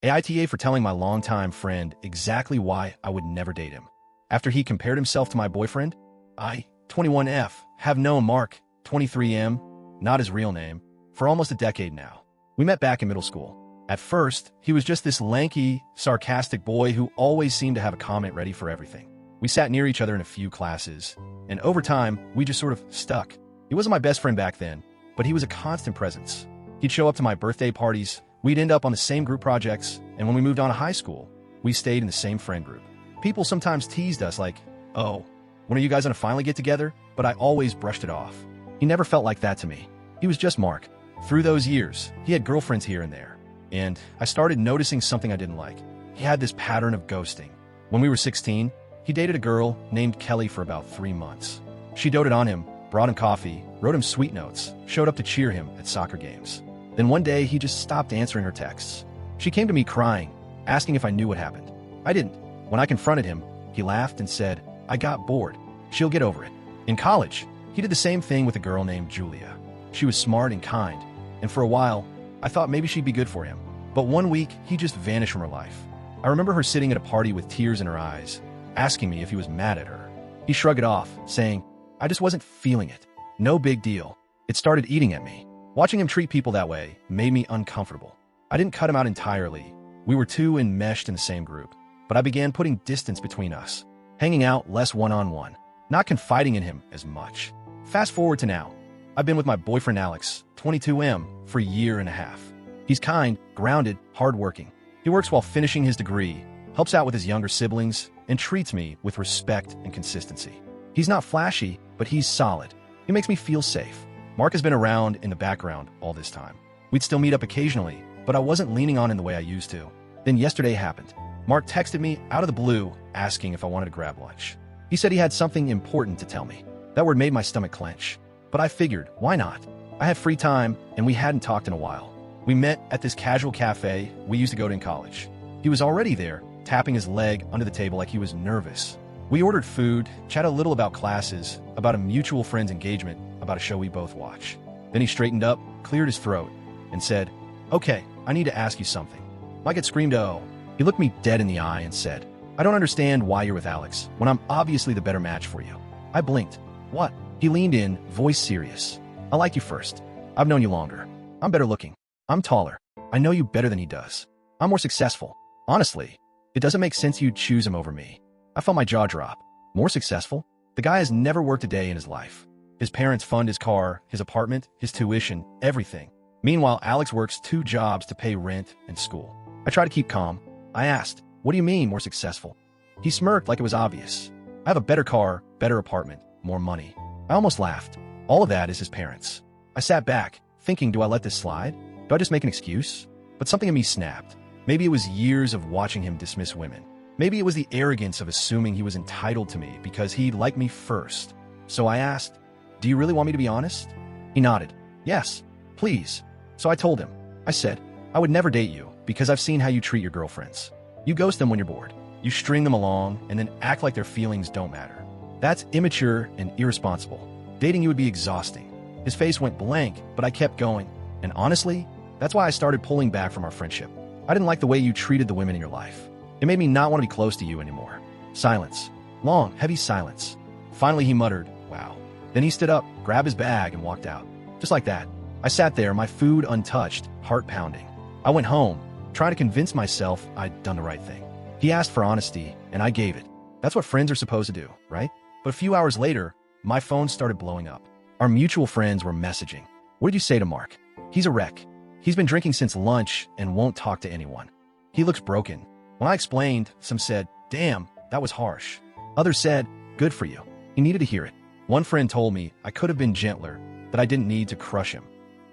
AITA for telling my longtime friend exactly why I would never date him. After he compared himself to my boyfriend, I, 21F, have known Mark, 23M, not his real name, for almost a decade now. We met back in middle school. At first, he was just this lanky, sarcastic boy who always seemed to have a comment ready for everything. We sat near each other in a few classes, and over time, we just sort of stuck. He wasn't my best friend back then, but he was a constant presence. He'd show up to my birthday parties, we'd end up on the same group projects, and when we moved on to high school, we stayed in the same friend group. People sometimes teased us like, "Oh, when are you guys gonna finally get together?" But I always brushed it off. He never felt like that to me. He was just Mark. Through those years, he had girlfriends here and there, and I started noticing something I didn't like. He had this pattern of ghosting. When we were 16, he dated a girl named Kelly for about 3 months. She doted on him, brought him coffee, wrote him sweet notes, showed up to cheer him at soccer games. Then one day, he just stopped answering her texts. She came to me crying, asking if I knew what happened. I didn't. When I confronted him, he laughed and said, "I got bored. She'll get over it." In college, he did the same thing with a girl named Julia. She was smart and kind, and for a while, I thought maybe she'd be good for him. But one week, he just vanished from her life. I remember her sitting at a party with tears in her eyes, asking me if he was mad at her. He shrugged it off, saying, "I just wasn't feeling it. No big deal." It started eating at me. Watching him treat people that way made me uncomfortable. I didn't cut him out entirely. We were too enmeshed in the same group. But I began putting distance between us, hanging out less one-on-one, not confiding in him as much. Fast forward to now. I've been with my boyfriend Alex, 22M, for a year and a half. He's kind, grounded, hardworking. He works while finishing his degree, helps out with his younger siblings, and treats me with respect and consistency. He's not flashy, but he's solid. He makes me feel safe. Mark has been around in the background all this time. We'd still meet up occasionally, but I wasn't leaning on him the way I used to. Then yesterday happened. Mark texted me out of the blue, asking if I wanted to grab lunch. He said he had something important to tell me. That word made my stomach clench. But I figured, why not? I had free time, and we hadn't talked in a while. We met at this casual cafe we used to go to in college. He was already there, tapping his leg under the table like he was nervous. We ordered food, chatted a little about classes, about a mutual friend's engagement, about a show we both watch. Then he straightened up, cleared his throat, and said, "Okay, I need to ask you something." Like it screamed, "Oh." He looked me dead in the eye and said, "I don't understand why you're with Alex, when I'm obviously the better match for you." I blinked. "What?" He leaned in, voice serious. "I liked you first. I've known you longer. I'm better looking. I'm taller. I know you better than he does. I'm more successful. Honestly, it doesn't make sense you'd choose him over me." I felt my jaw drop. More successful? The guy has never worked a day in his life. His parents fund his car, his apartment, his tuition, everything. Meanwhile, Alex works 2 jobs to pay rent and school. I try to keep calm. I asked, "What do you mean, more successful?" He smirked like it was obvious. "I have a better car, better apartment, more money." I almost laughed. All of that is his parents. I sat back, thinking, do I let this slide? Do I just make an excuse? But something in me snapped. Maybe it was years of watching him dismiss women. Maybe it was the arrogance of assuming he was entitled to me because he liked me first. So I asked, "Do you really want me to be honest?" He nodded. "Yes, please." So I told him. I said, "I would never date you because I've seen how you treat your girlfriends. You ghost them when you're bored. You string them along and then act like their feelings don't matter. That's immature and irresponsible. Dating you would be exhausting." His face went blank, but I kept going. And honestly, that's why I started pulling back from our friendship. I didn't like the way you treated the women in your life. It made me not want to be close to you anymore. Silence. Long, heavy silence. Finally, he muttered, "Wow." Then he stood up, grabbed his bag, and walked out. Just like that. I sat there, my food untouched, heart pounding. I went home, trying to convince myself I'd done the right thing. He asked for honesty, and I gave it. That's what friends are supposed to do, right? But a few hours later, my phone started blowing up. Our mutual friends were messaging. "What did you say to Mark? He's a wreck. He's been drinking since lunch and won't talk to anyone. He looks broken." When I explained, some said, "Damn, that was harsh." Others said, "Good for you." He needed to hear it. One friend told me I could have been gentler, that I didn't need to crush him.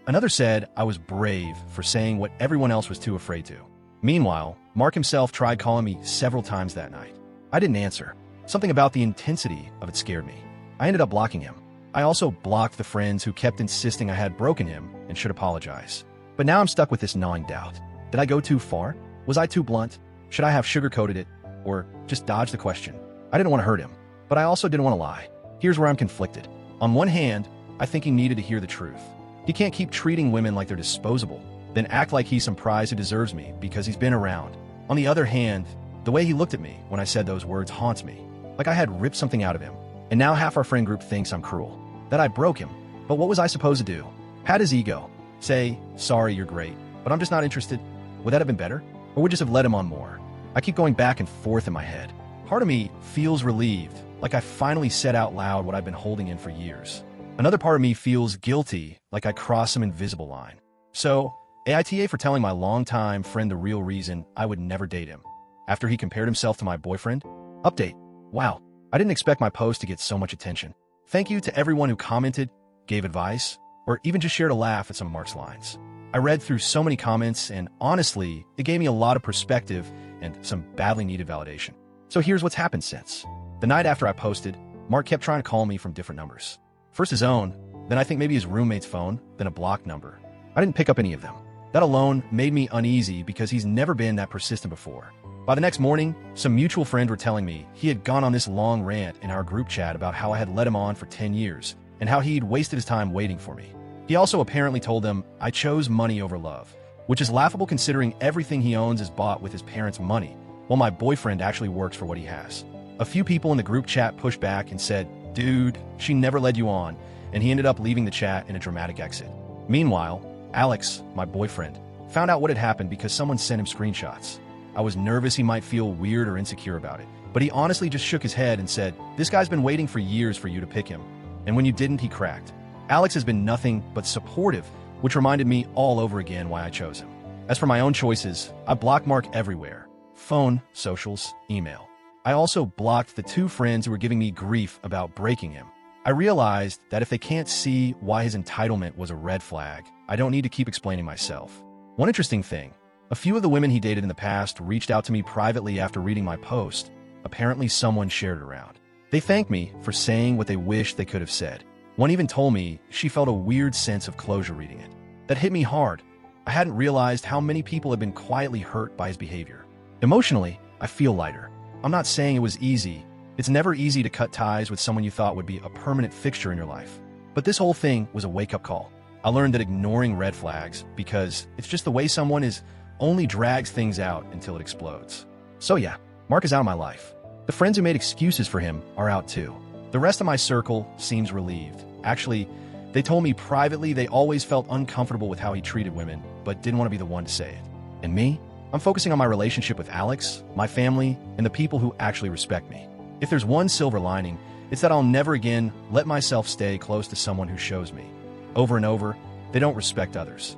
Another said I was brave for saying what everyone else was too afraid to. Meanwhile, Mark himself tried calling me several times that night. I didn't answer. Something about the intensity of it scared me. I ended up blocking him. I also blocked the friends who kept insisting I had broken him and should apologize. But now I'm stuck with this gnawing doubt. Did I go too far? Was I too blunt? Should I have sugarcoated it? Or just dodged the question? I didn't want to hurt him, but I also didn't want to lie. Here's where I'm conflicted. On one hand, I think he needed to hear the truth. He can't keep treating women like they're disposable. then act like he's some prize who deserves me because he's been around. On the other hand, the way he looked at me when I said those words haunts me, like I had ripped something out of him. And now half our friend group thinks I'm cruel, that I broke him. But what was I supposed to do? Pat his ego. Say, sorry, you're great, but I'm just not interested. Would that have been better? Or would just have led him on more? I keep going back and forth in my head. Part of me feels relieved, like I finally said out loud what I've been holding in for years. Another part of me feels guilty, like I crossed some invisible line. So, AITA for telling my longtime friend the real reason I would never date him. After he compared himself to my boyfriend? Update. Wow, I didn't expect my post to get so much attention. Thank you to everyone who commented, gave advice, or even just shared a laugh at some of Mark's lines. I read through so many comments, and honestly, it gave me a lot of perspective and some badly needed validation. So here's what's happened since. The night after I posted, Mark kept trying to call me from different numbers. First his own, then I think maybe his roommate's phone, then a blocked number. I didn't pick up any of them. That alone made me uneasy because he's never been that persistent before. By the next morning, some mutual friends were telling me he had gone on this long rant in our group chat about how I had led him on for 10 years and how he'd wasted his time waiting for me. He also apparently told them I chose money over love, which is laughable considering everything he owns is bought with his parents' money, while my boyfriend actually works for what he has. A few people in the group chat pushed back and said, dude, she never led you on, and he ended up leaving the chat in a dramatic exit. Meanwhile, Alex, my boyfriend, found out what had happened because someone sent him screenshots. I was nervous he might feel weird or insecure about it, but he honestly just shook his head and said, this guy's been waiting for years for you to pick him, and when you didn't, he cracked. Alex has been nothing but supportive, which reminded me all over again why I chose him. As for my own choices, I blocked Mark everywhere. Phone, socials, email. I also blocked the 2 friends who were giving me grief about breaking him. I realized that if they can't see why his entitlement was a red flag, I don't need to keep explaining myself. One interesting thing, a few of the women he dated in the past reached out to me privately after reading my post. Apparently someone shared it around. They thanked me for saying what they wished they could have said. One even told me she felt a weird sense of closure reading it. That hit me hard. I hadn't realized how many people had been quietly hurt by his behavior. Emotionally, I feel lighter. I'm not saying it was easy. It's never easy to cut ties with someone you thought would be a permanent fixture in your life. But this whole thing was a wake-up call. I learned that ignoring red flags, because it's just the way someone is, only drags things out until it explodes. So yeah, Mark is out of my life. The friends who made excuses for him are out too. The rest of my circle seems relieved. Actually, they told me privately they always felt uncomfortable with how he treated women, but didn't want to be the one to say it. And me? I'm focusing on my relationship with Alex, my family, and the people who actually respect me. If there's one silver lining, it's that I'll never again let myself stay close to someone who shows me, over and over, they don't respect others.